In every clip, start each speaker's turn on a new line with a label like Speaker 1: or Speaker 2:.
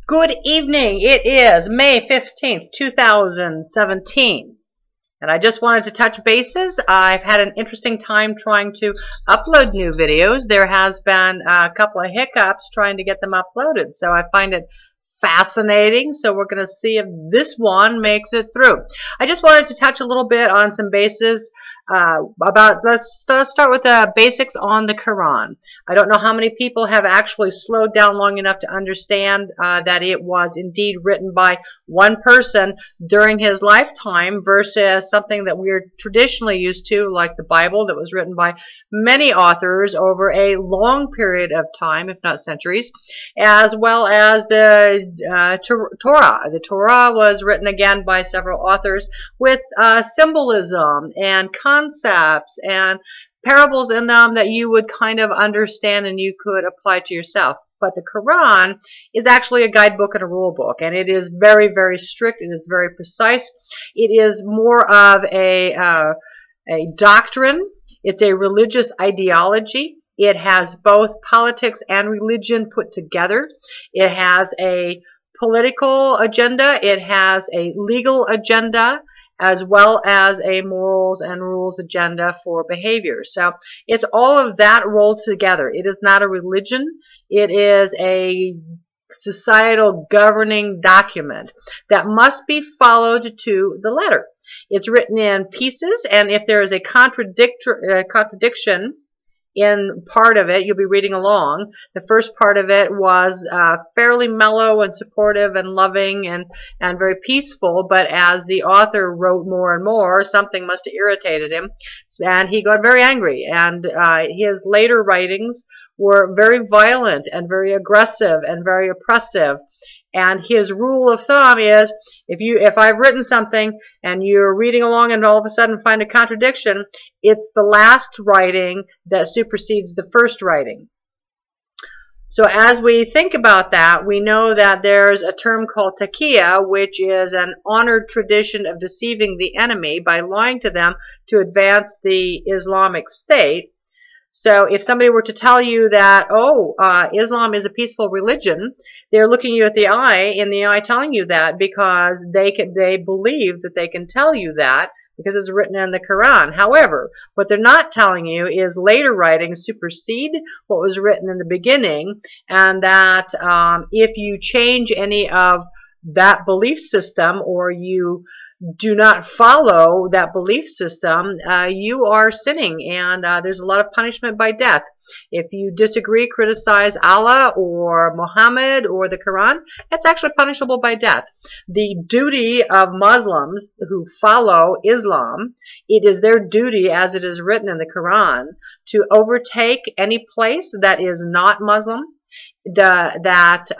Speaker 1: Good evening. It is May 15th, 2017. And I just wanted to touch bases. I've had an interesting time trying to upload new videos. There has been a couple of hiccups trying to get them uploaded. So I find it fascinating. So we're going to see if this one makes it through. I just wanted to touch a little bit on some bases let's start with the basics on the Quran. I don't know how many people have actually slowed down long enough to understand that it was indeed written by one person during his lifetime versus something that we're traditionally used to, like the Bible, that was written by many authors over a long period of time, if not centuries, as well as the Torah. The Torah was written again by several authors with symbolism and concepts and parables in them that you would kind of understand and you could apply to yourself. But the Quran is actually a guidebook and a rule book, and it is very, very strict. It is very precise. It is more of a doctrine. It's a religious ideology. It has both politics and religion put together. It has a political agenda. It has a legal agenda, as well as a morals and rules agenda for behavior. So it's all of that rolled together. It is not a religion. It is a societal governing document that must be followed to the letter. It's written in pieces, and if there is a contradiction in part of it, you'll be reading along. The first part of it was fairly mellow and supportive and loving and very peaceful, but as the author wrote more and more, something must have irritated him, and he got very angry, and his later writings were very violent and very aggressive and very oppressive. And his rule of thumb is, if I've written something and you're reading along and all of a sudden find a contradiction, it's the last writing that supersedes the first writing. So as we think about that, we know that there's a term called taqiyya, which is an honored tradition of deceiving the enemy by lying to them to advance the Islamic State. So if somebody were to tell you that, Islam is a peaceful religion, they're looking you in the eye telling you that because they believe that they can tell you that because it's written in the Quran. However, what they're not telling you is later writings supersede what was written in the beginning, and that if you change any of that belief system or you do not follow that belief system, you are sinning, and there's a lot of punishment by death. If you disagree, criticize Allah or Muhammad or the Quran, it's actually punishable by death. The duty of Muslims who follow Islam, it is their duty, as it is written in the Quran, to overtake any place that is not Muslim, that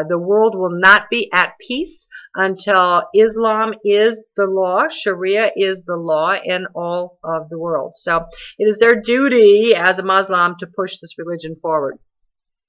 Speaker 1: the world will not be at peace until Islam is the law, Sharia is the law in all of the world. So it is their duty as a Muslim to push this religion forward.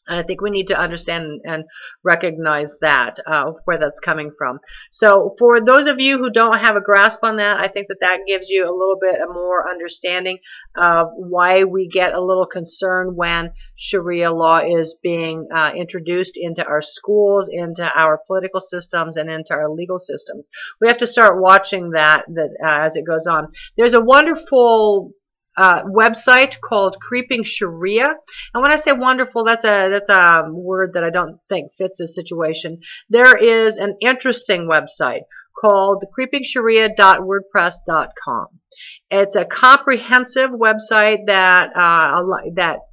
Speaker 1: And I think we need to understand and recognize that, where that's coming from. So for those of you who don't have a grasp on that, I think that gives you a little bit more understanding of why we get a little concerned when Sharia law is being introduced into our schools, into our political systems, and into our legal systems. We have to start watching that as it goes on. There's a wonderful website called Creeping Sharia, and when I say wonderful, that's a word that I don't think fits this situation. There is an interesting website called creepingsharia.wordpress.com. It's a comprehensive website that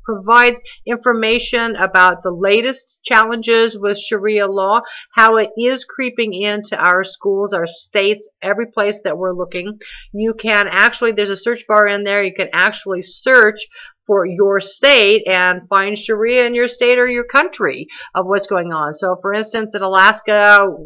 Speaker 1: provides information about the latest challenges with Sharia law, how it is creeping into our schools, our states, every place that we're looking. You can actually, there's a search bar in there, you can actually search for your state and find Sharia in your state or your country of what's going on. So for instance, in Alaska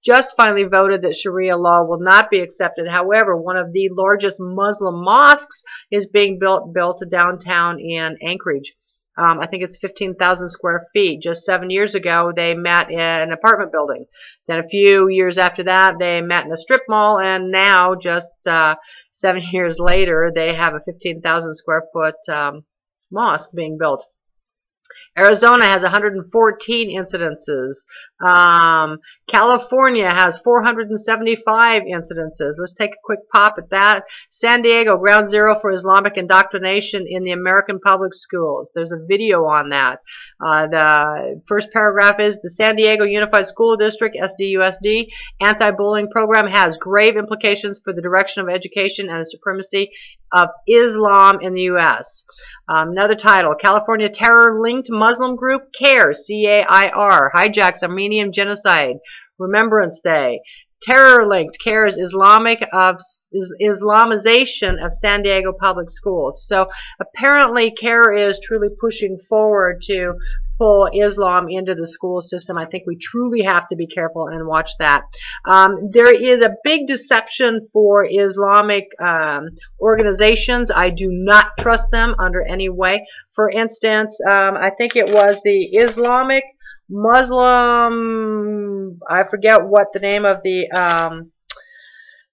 Speaker 1: just finally voted that Sharia law will not be accepted. However, one of the largest Muslim mosques is being built downtown in Anchorage. I think it's 15,000 square feet. Just 7 years ago, they met in an apartment building. Then a few years after that, they met in a strip mall, and now, just 7 years later, they have a 15,000 square foot mosque being built. Arizona has 114 incidences. California has 475 incidences. Let's take a quick pop at that. San Diego, ground zero for Islamic indoctrination in the American public schools. There's a video on that. The first paragraph is the San Diego Unified School District, SDUSD, anti-bullying program has grave implications for the direction of education and the supremacy of Islam in the U.S. Another title, California terror-linked Muslim group CAIR, C-A-I-R, hijacks Armenian genocide, Remembrance Day. Terror-linked CAIR's Islamization of San Diego public schools. So apparently CAIR is truly pushing forward to pull Islam into the school system. I think we truly have to be careful and watch that. There is a big deception for Islamic organizations. I do not trust them under any way. For instance, I think it was the Islamic Muslim, I forget what the name of the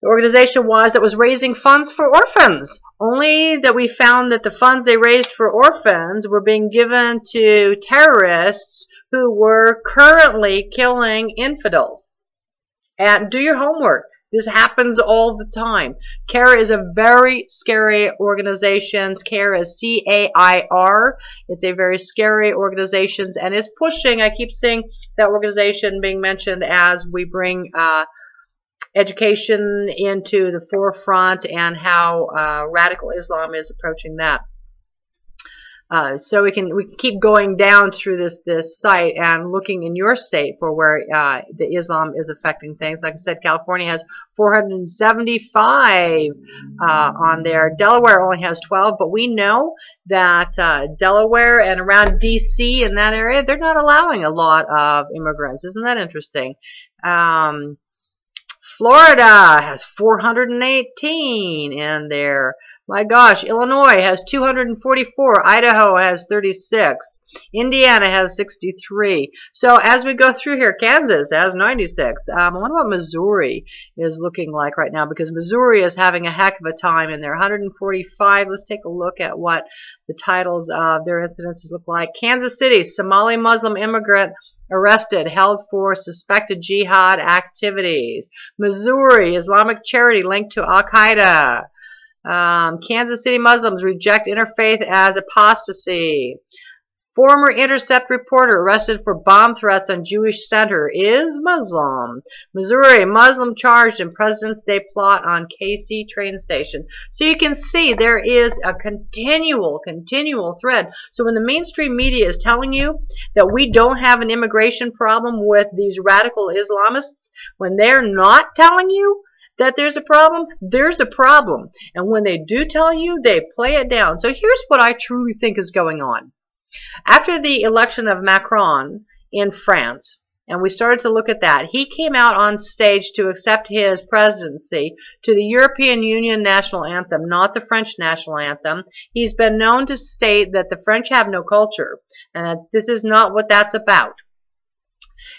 Speaker 1: organization was that was raising funds for orphans. Only that we found that the funds they raised for orphans were being given to terrorists who were currently killing infidels. And do your homework. This happens all the time. CAIR is a very scary organization. CAIR is C-A-I-R. It's a very scary organization, and it's pushing, I keep seeing that organization being mentioned as we bring education into the forefront and how radical Islam is approaching that. So we can keep going down through this site and looking in your state for where the Islam is affecting things. Like I said, California has 475 on there. Delaware only has 12, but we know that Delaware and around D.C. in that area, they're not allowing a lot of immigrants. Isn't that interesting? Florida has 418 in there. My gosh, Illinois has 244. Idaho has 36. Indiana has 63. So as we go through here, Kansas has 96. I wonder what Missouri is looking like right now, because Missouri is having a heck of a time in there. 145. Let's take a look at what the titles of their incidences look like. Kansas City, Somali Muslim immigrant arrested, held for suspected jihad activities. Missouri, Islamic charity linked to Al-Qaeda. Kansas City Muslims reject interfaith as apostasy. Former Intercept reporter arrested for bomb threats on Jewish center is Muslim. Missouri, Muslim charged in President's Day plot on KC train station. So you can see there is a continual thread. So when the mainstream media is telling you that we don't have an immigration problem with these radical Islamists, when they're not telling you that there's a problem, there's a problem. And when they do tell you, they play it down. So here's what I truly think is going on. After the election of Macron in France, and we started to look at that, he came out on stage to accept his presidency to the European Union national anthem, not the French national anthem. He's been known to state that the French have no culture, and that this is not what that's about.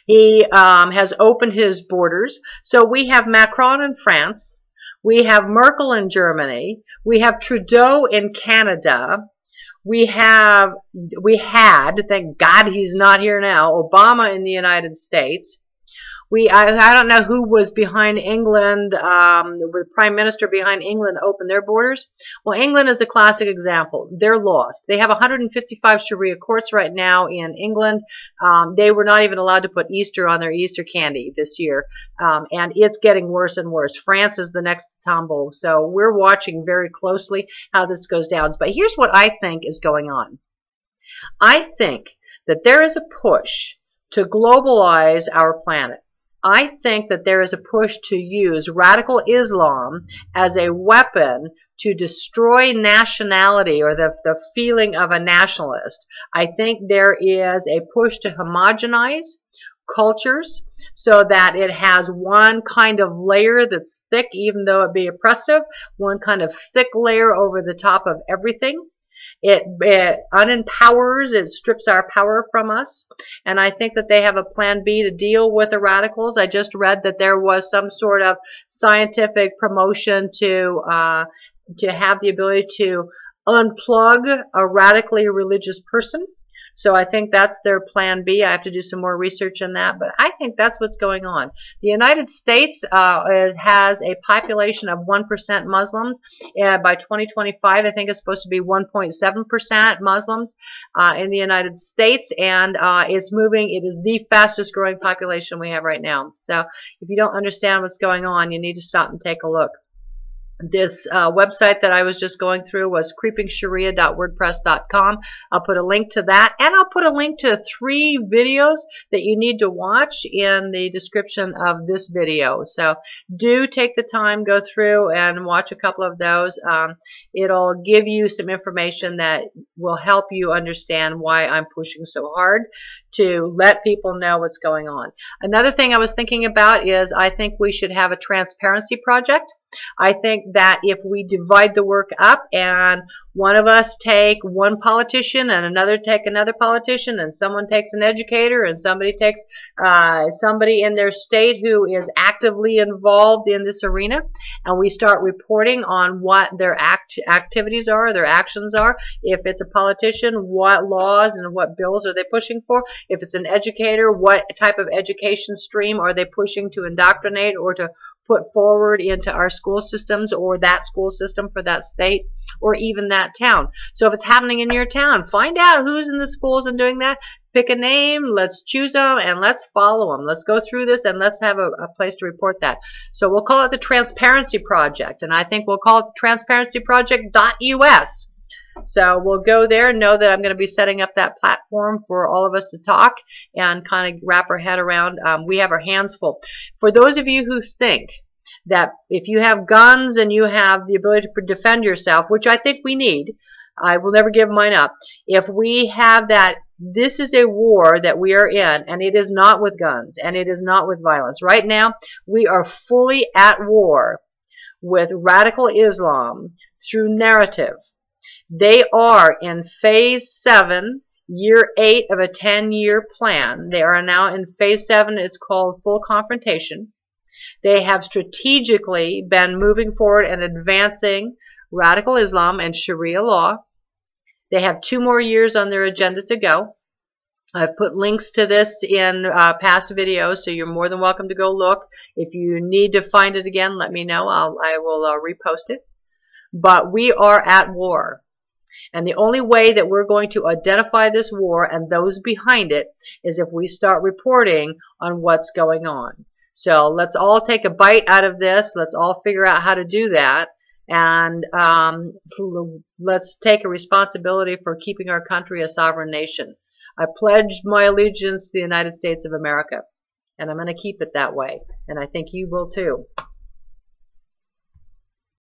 Speaker 1: He has opened his borders. So we have Macron in France. We have Merkel in Germany. We have Trudeau in Canada. We had, thank God he's not here now, Obama in the United States. I don't know who was behind England, the Prime Minister behind England opened their borders. Well, England is a classic example. They're lost. They have 155 Sharia courts right now in England. They were not even allowed to put Easter on their Easter candy this year. And it's getting worse and worse. France is the next to tumble. So we're watching very closely how this goes down. But here's what I think is going on. I think that there is a push to globalize our planet. I think that there is a push to use radical Islam as a weapon to destroy nationality or the feeling of a nationalist. I think there is a push to homogenize cultures so that it has one kind of layer that's thick, even though it be oppressive, one kind of thick layer over the top of everything. It unempowers, it strips our power from us. And I think that they have a plan B to deal with the radicals. I just read that there was some sort of scientific promotion to have the ability to unplug a radically religious person So I think that's their plan B. I have to do some more research on that, but I think that's what's going on. The United States has a population of 1% Muslims. By 2025, I think it's supposed to be 1.7% Muslims in the United States, and it's moving. It is the fastest growing population we have right now. So if you don't understand what's going on, you need to stop and take a look. This website that I was just going through was creepingsharia.wordpress.com. I'll put a link to that, and I'll put a link to 3 videos that you need to watch in the description of this video. So do take the time, go through and watch a couple of those. It'll give you some information that will help you understand why I'm pushing so hard to let people know what's going on. Another thing I was thinking about is I think we should have a transparency project. I think that if we divide the work up and one of us take one politician and another take another politician and someone takes an educator and somebody takes somebody in their state who is actively involved in this arena, and we start reporting on what their activities are, their actions are. If it's a politician, what laws and what bills are they pushing for? If it's an educator, what type of education stream are they pushing to indoctrinate or to put forward into our school systems, or that school system for that state, or even that town. So if it's happening in your town, find out who's in the schools and doing that. Pick a name, let's choose them, and let's follow them. Let's go through this, and let's have a place to report that. So we'll call it the Transparency Project, and I think we'll call it the transparencyproject.us. So we'll go there and know that I'm going to be setting up that platform for all of us to talk and kind of wrap our head around. We have our hands full. For those of you who think that if you have guns and you have the ability to defend yourself, which I think we need, I will never give mine up. If we have that, this is a war that we are in, and it is not with guns, and it is not with violence. Right now, we are fully at war with radical Islam through narrative. They are in phase 7, year 8 of a 10-year plan. They are now in phase 7. It's called full confrontation. They have strategically been moving forward and advancing radical Islam and Sharia law. They have 2 more years on their agenda to go. I've put links to this in past videos, so you're more than welcome to go look. If you need to find it again, let me know. I will repost it. But we are at war. And the only way that we're going to identify this war and those behind it is if we start reporting on what's going on. So let's all take a bite out of this. Let's all figure out how to do that. And let's take a responsibility for keeping our country a sovereign nation. I pledged my allegiance to the United States of America. And I'm going to keep it that way. And I think you will too.